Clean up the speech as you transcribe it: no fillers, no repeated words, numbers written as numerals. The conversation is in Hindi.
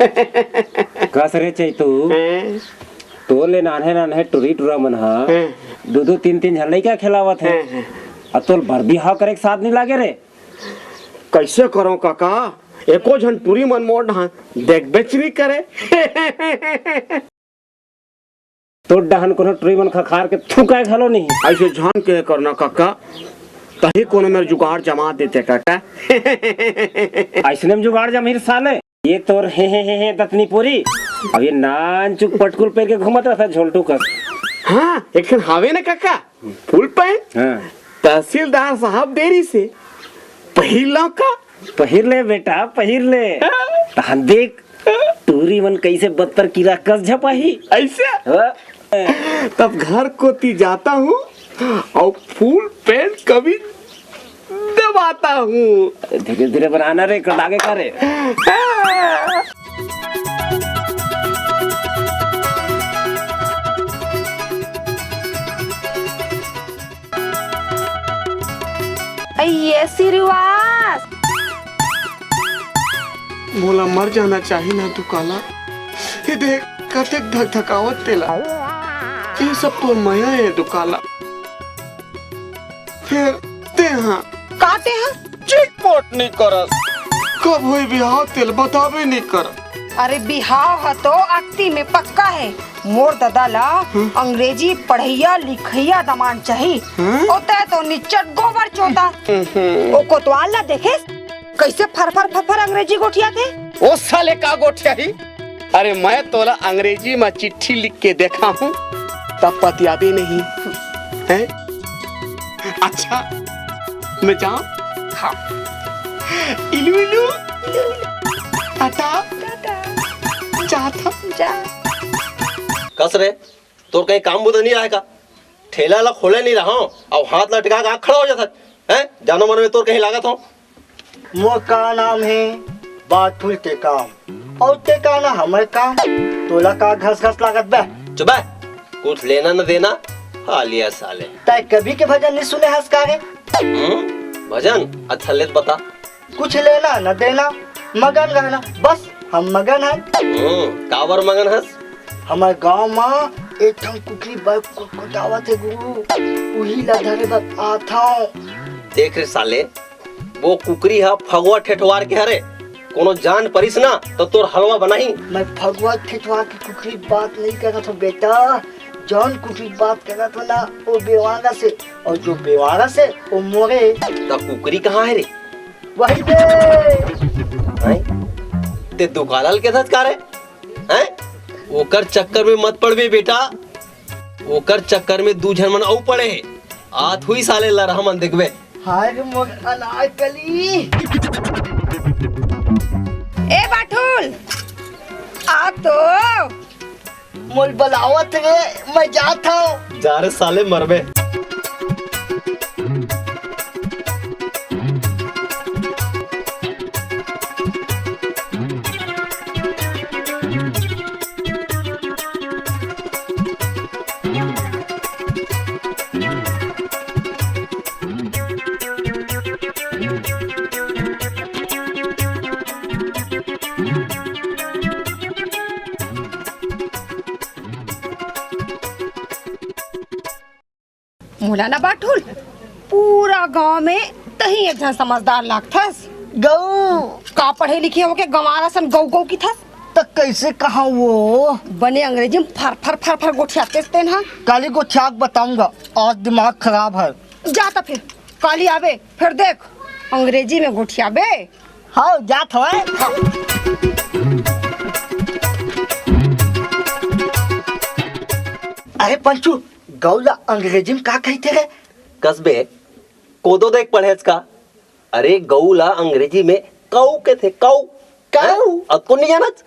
कस रे चैतू तो ले नान्हे नान्हे टुरी टुरा मन हा दो तीन तीन झन लइका खिलावत है और तोल भर हाव करे के साथ नहीं लागे रे। कैसे करो काका, एको झन टुरी मन मोड़ ना देख बेच नहीं करे। तो डहन कोनो टुरी मन खखार के थुकाए घलो नहीं। ऐसे झन के करना काका, तही कोनो मेरे जुगाड़ जमा देते काका। ऐसने में जुगाड़ जमीर साले ये तोर हे दतनी पूरी अब ये नान चुक पटकुल पे के घूमत रहा झोलटू कस। हाँ एक हावे ना काका फुल पैंट। हाँ तहसीलदार साहब देरी से पहिला का पहिर ले बेटा पहिर ले। तहन देख टूरी मन कैसे बदतर कीड़ा कस झपाही ऐसे। तब घर को ती जाता हूँ और फुल पैंट कभी दबाता हूँ। धीरे धीरे बनाना रे कल आगे करे। ये सिरवास मोला मर जाना चाहिए ना तू काला। ये देख कतेक धक धकावत तेला, ये सब तो माया है तू काला। फिर ते हाँ काते हैं चिटपोट नहीं करस। कब हुई बिहाव तेल बतावे नहीं कर। अरे बिहाव है तो अक्ति में पक्का है। मोर ददाला अंग्रेजी पढ़ैया लिखैया दमान चाहिए। होता तो निचट गोबर चोता। ओ कोतवाल देखे कैसे फर अंग्रेजी गोठिया थे। ओ साले का गोठिया ही। अरे मैं तोला अंग्रेजी में चिट्ठी लिख के देखा हूँ तब पतिया भी नहीं है। अच्छा मैं जाऊँ? हाँ। इलू इलू टाटा जाता जा। कस रे तोर कहीं काम बुध नहीं रहेगा। ठेला ला खोले नहीं रहा हूँ और हाथ लटका के खड़ा हो जाता है। जानो मन में तोर कहीं लागत हो। मोर का नाम है बाथुल के काम और ते का ना हमारे काम। तोला का घस घस लागत बे। चुप है, कुछ लेना न देना हालिया साले। तय कभी के भजन नहीं सुने हंस कागे। भजन अच्छा ले बता। कुछ लेना न देना मगन रहना बस हम मगन है। कावर मगन हंस। हमारे गांव में एक ठम कुकरी बाइक को कुटावत है गुरु, वही ला धरे बस आता हूँ। देख रे साले वो कुकरी है फगवा ठेठवार के हरे कोनो जान परिस ना तो तोर हलवा बनाही। मैं फगवा ठेठवार की कुकरी बात नहीं कर रहा था बेटा। जौन कुकरी बात कर रहा था ना वो बेवारा से, और जो बेवारा से वो मोरे। तो कुकरी कहाँ है रे? वही ते दुकालाल के साथ कारे हैं? ओकर चक्कर में मत पड़बे बेटा। ओकर चक्कर में दू झन मन औ पड़े आत हुई साले लरहा मन देखबे। हाय रे मोर अनारकली। ए बाठुल आ तो मोल बलावत रे मैं जाता हूँ। जा रे साले मरबे। मौलाना बाठुल पूरा गांव में तही एक जन समझदार लागथस। गौ का पढ़े लिखे हो के गंवारा सन गौ गौ की थस। तक कैसे कहा वो बने अंग्रेजी में फर गोठियाते तेन हा। काली को छाक बताऊंगा, आज दिमाग खराब है। जाता फिर काली आवे फिर देख अंग्रेजी में गोठियाबे। हाँ जात है। अरे पंचू गौला अंग्रेजी में का कहते हैं? कसबे कोदो देख पढ़े का। अरे गौला अंग्रेजी में कौ के थे कौ। कौ अब को नहीं जानत?